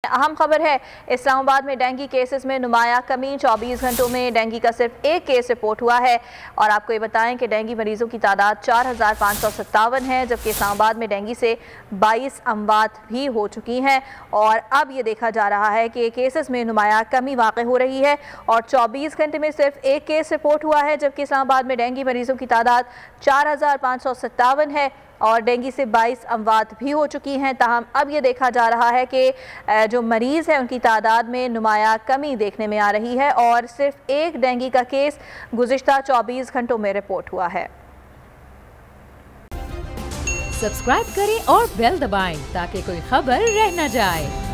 अहम खबर है, इस्लामाबाद में डेंगू केसेस में नुमाया कमी। 24 घंटों में डेंगू का सिर्फ एक केस रिपोर्ट हुआ है। और आपको ये बताएं कि डेंगू मरीजों की तादाद 4557 है, जबकि इस्लामाबाद में डेंगू से 22 अमवात भी हो चुकी हैं। और अब ये देखा जा रहा है कि केसेस में नुमाया कमी वाक़ हो रही है और 24 घंटे में सिर्फ एक केस रिपोर्ट हुआ है, जबकि इस्लामाबाद में डेंगू मरीजों की तादाद 4557 है और डेंगू से 22 अमवात भी हो चुकी हैं। ताहम अब ये देखा जा रहा है कि जो मरीज़ हैं उनकी तादाद में नुमाया कमी देखने में आ रही है और सिर्फ एक डेंगू का केस गुज़िश्ता 24 घंटों में रिपोर्ट हुआ है। सब्सक्राइब करें और बेल दबाएं ताकि कोई खबर रह न जाए।